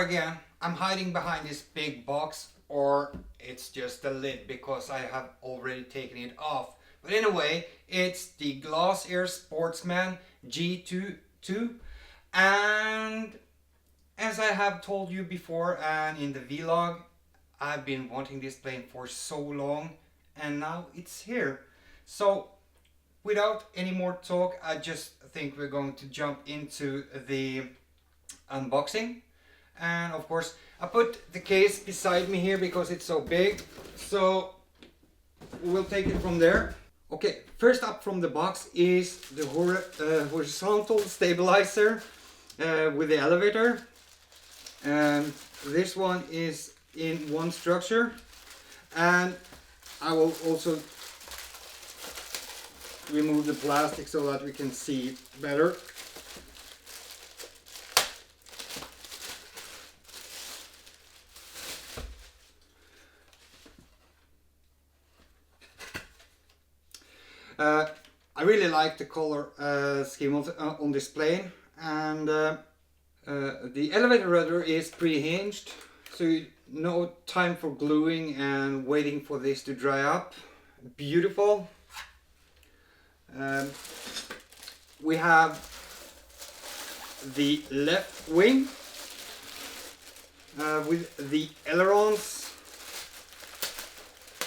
again. I'm hiding behind this big box, or it's just the lid because I have already taken it off. But anyway, it's the Glasair Sportsman G2-2, and as I have told you before and in the vlog, I've been wanting this plane for so long, and now it's here. So without any more talk, I just think we're going to jump into the unboxing. And of course, I put the case beside me here because it's so big, so we'll take it from there. Okay, first up from the box is the horizontal stabilizer with the elevator. And this one is in one structure, and I will also remove the plastic so that we can see it better. I really like the color scheme on this plane, and the elevator rudder is pre-hinged, so no time for gluing and waiting for this to dry up. Beautiful. We have the left wing with the ailerons,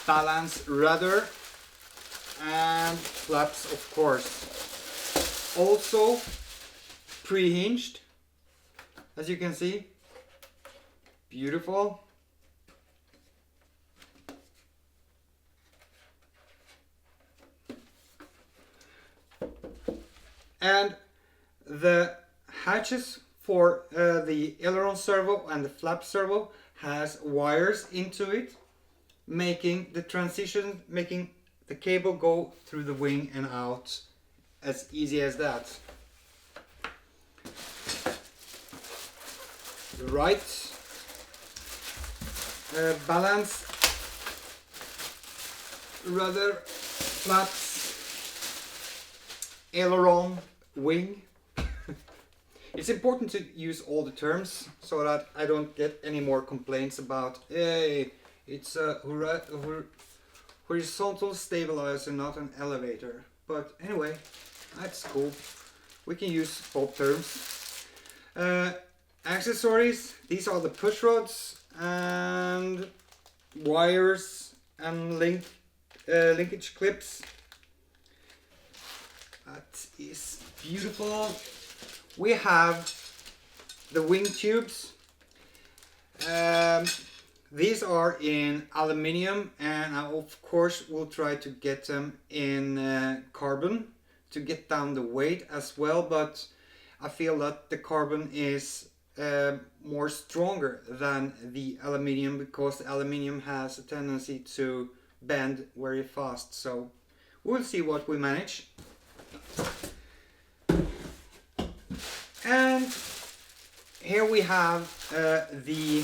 balance rudder, and flaps, of course. Also pre-hinged, as you can see. Beautiful. And the hatches for the aileron servo and the flap servo has wires into it, making the transition, making the cable go through the wing and out as easy as that. The right balance rudder, flaps, aileron, wing. It's important to use all the terms so that I don't get any more complaints about, hey, it's a horizontal stabilizer, not an elevator. But anyway, that's cool. We can use both terms. Accessories, these are the push rods and wires and linkage clips. That is beautiful. We have the wing tubes. These are in aluminium, and I of course will try to get them in carbon to get down the weight as well, but I feel that the carbon is more stronger than the aluminium, because the aluminium has a tendency to bend very fast. So we'll see what we manage. And here we have the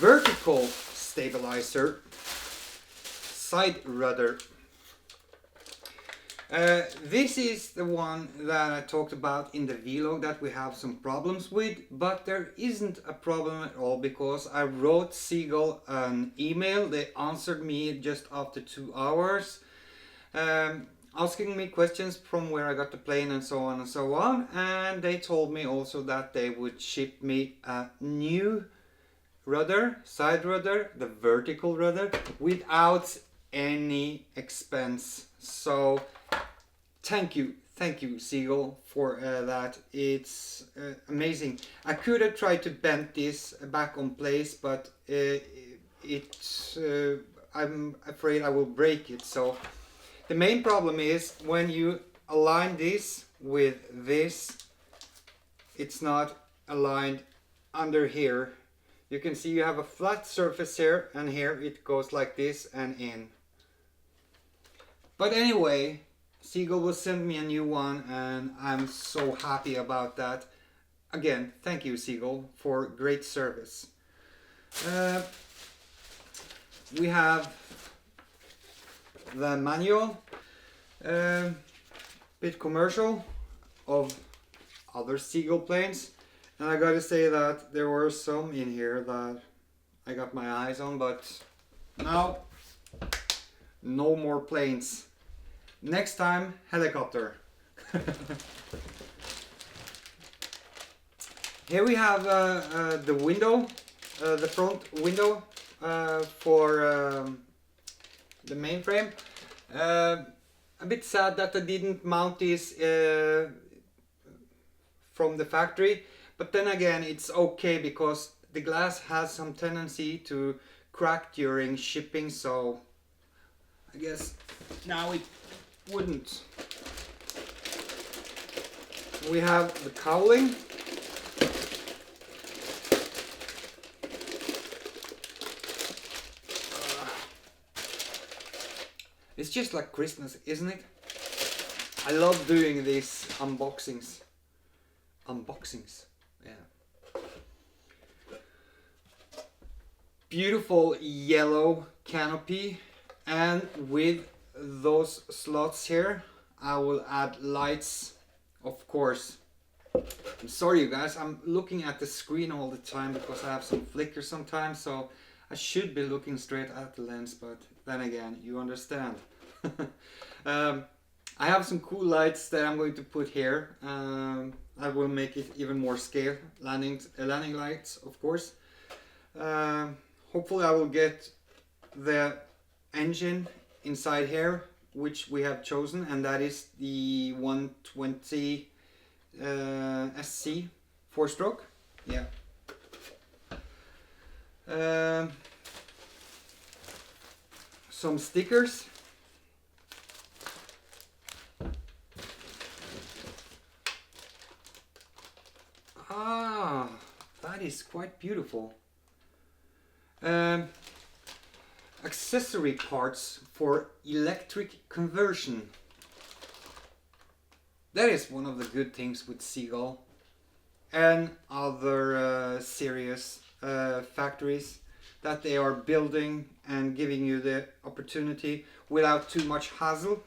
vertical stabilizer side rudder. This is the one that I talked about in the vlog that we have some problems with, but there isn't a problem at all, because I wrote Seagull an email. They answered me just after 2 hours, asking me questions from where I got the plane and so on and so on, and they told me also that they would ship me a new rudder, side rudder, the vertical rudder, without any expense. So thank you Seagull for that. It's amazing. I could have tried to bend this back on place, but I'm afraid I will break it. So the main problem is when you align this with this, it's not aligned under here. You can see you have a flat surface here, and here it goes like this and in. But anyway, Seagull will send me a new one, and I'm so happy about that. Again, thank you Seagull for great service. We have the manual, bit commercial of other Seagull planes. And I gotta say that there were some in here that I got my eyes on, but now no more planes. Next time, helicopter. Here we have the window, the front window for the mainframe. A bit sad that I didn't mount this from the factory, but then again it's okay because the glass has some tendency to crack during shipping, so I guess now it wouldn't. We have the cowling. It's just like Christmas, isn't it? I love doing these unboxings. Yeah. Beautiful yellow canopy, and with those slots here, I will add lights, of course. I'm sorry you guys, I'm looking at the screen all the time because I have some flicker sometimes, so I should be looking straight at the lens, but then again, you understand. I have some cool lights that I'm going to put here. I will make it even more scale. Landing lights, of course. Hopefully I will get the engine inside here, which we have chosen, and that is the 120 SC 4-stroke. Yeah. Some stickers. Ah, that is quite beautiful. Accessory parts for electric conversion. That is one of the good things with Seagull and other serious factories, that they are building and giving you the opportunity without too much hassle.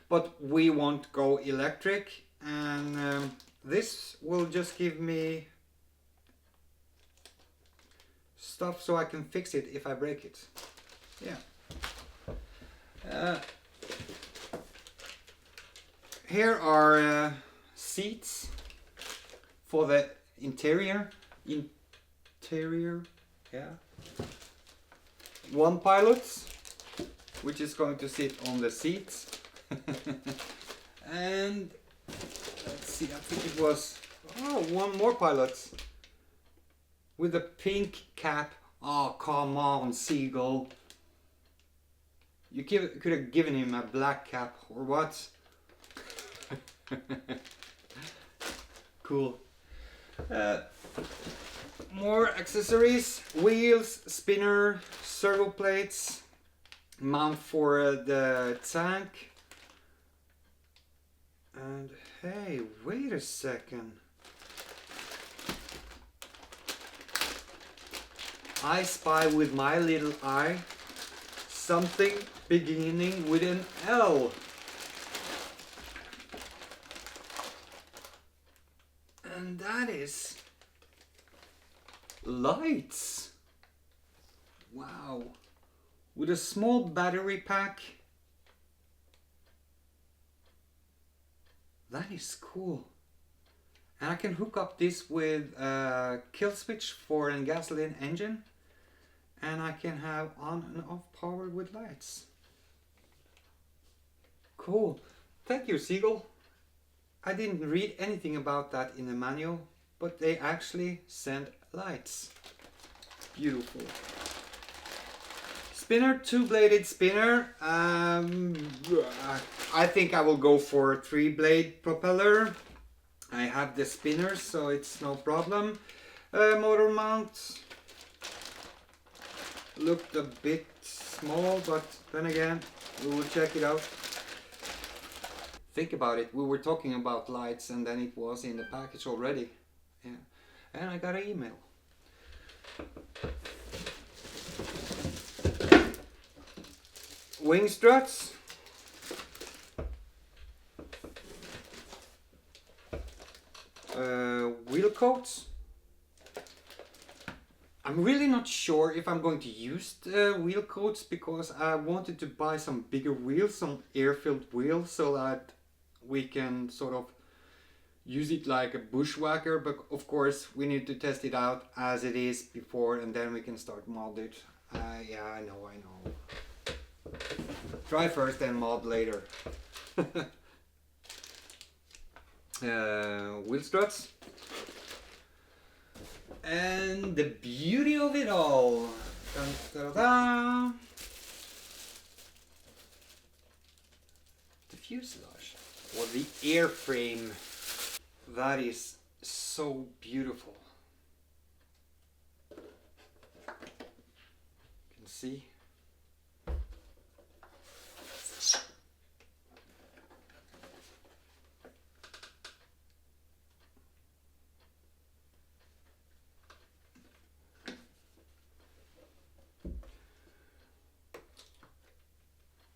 But we won't go electric, and this will just give me stuff so I can fix it if I break it. Yeah. Here are seats for the interior. Yeah. One pilot, which is going to sit on the seats. And let's see, I think it was one more pilot with a pink cap. Oh, come on, Seagull. You could have given him a black cap or what? Cool. More accessories: wheels, spinner, servo plates, mount for the tank. And hey, wait a second. I spy with my little eye something beginning with an L. And that is lights. Wow. With a small battery pack. That is cool. And I can hook up this with a kill switch for a gasoline engine. And I can have on and off power with lights. Cool. Thank you, Seagull. I didn't read anything about that in the manual, but they actually send lights. Beautiful. Spinner, two-bladed spinner. I think I will go for 3-blade propeller. I have the spinner, so it's no problem. Motor mount looked a bit small, but then again, we will check it out. Think about it, we were talking about lights and then it was in the package already. Yeah. And I got an email. Wing struts. UltraCote. I'm really not sure if I'm going to use the wheel coats because I wanted to buy some bigger wheels, some air-filled wheels, so that we can sort of use it like a bushwhacker. But of course we need to test it out as it is before, and then we can start mold it. Yeah, I know. Try first and mold later. Wheel struts. And the beauty of it all. Dun, da, da, da. The fuselage or the airframe. That is so beautiful. You can see.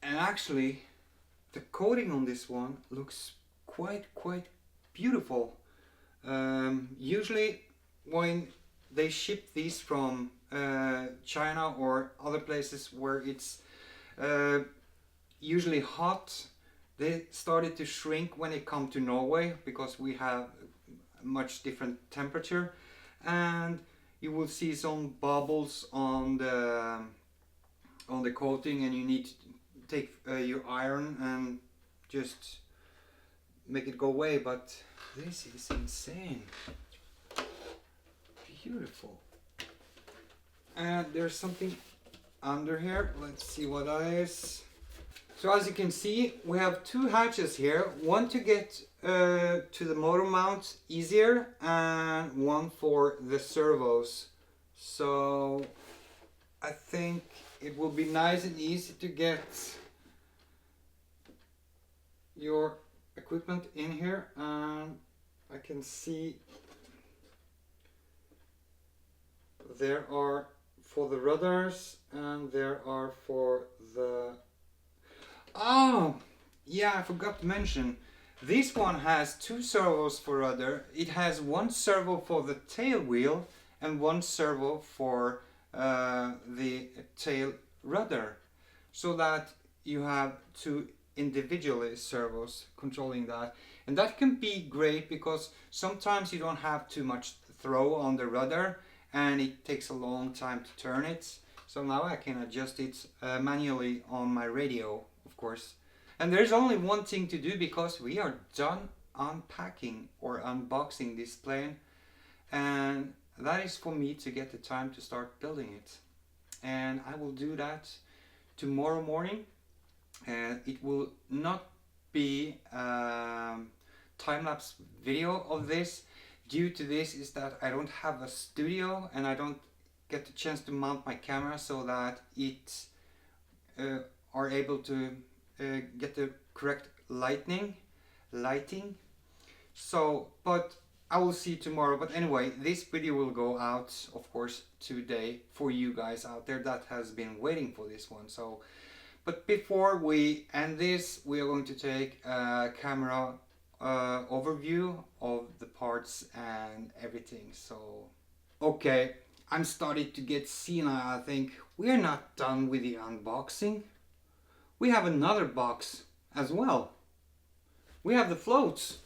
And actually, the coating on this one looks quite beautiful. Usually when they ship these from China or other places where it's usually hot, they started to shrink when it come to Norway because we have much different temperature, and you will see some bubbles on the coating, and you need to take your iron and just make it go away. But this is insane. Beautiful. And there's something under here. Let's see what that is. So as you can see, we have two hatches here. One to get to the motor mount easier, and one for the servos. So I think it will be nice and easy to get your equipment in here. And I can see there are for the rudders, and there are for the... Oh, yeah, I forgot to mention. This one has two servos for rudder. It has one servo for the tail wheel and one servo for the tail rudder, so that you have two individually servos controlling that. And that can be great because sometimes you don't have too much throw on the rudder and it takes a long time to turn it. So now I can adjust it manually on my radio, of course. And there's only one thing to do because we are done unpacking or unboxing this plane, and that is for me to get the time to start building it. And I will do that tomorrow morning. It will not be time-lapse video of this. Due to this is that I don't have a studio and I don't get the chance to mount my camera so that it are able to get the correct lighting. So, but I will see tomorrow. But anyway, this video will go out, of course, today for you guys out there that has been waiting for this one. So, but before we end this, we are going to take a camera overview of the parts and everything. So, okay, I'm starting to get senile. I think we're not done with the unboxing. We have another box as well. We have the floats.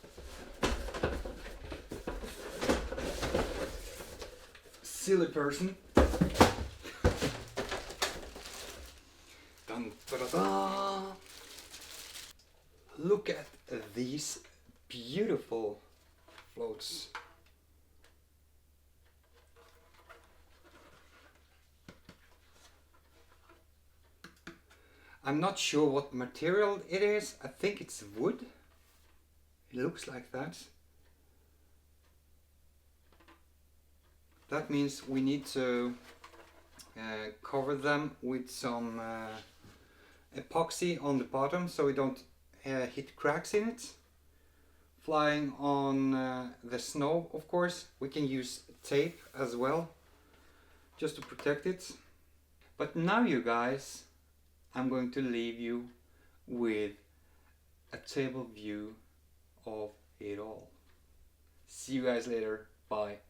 Silly person. Dun, da, da, da. Look at these beautiful floats. I'm not sure what material it is. I think it's wood. It looks like that. That means we need to cover them with some epoxy on the bottom so we don't hit cracks in it. Flying on the snow, of course. We can use tape as well, just to protect it. But now, you guys, I'm going to leave you with a table view of it all. See you guys later. Bye.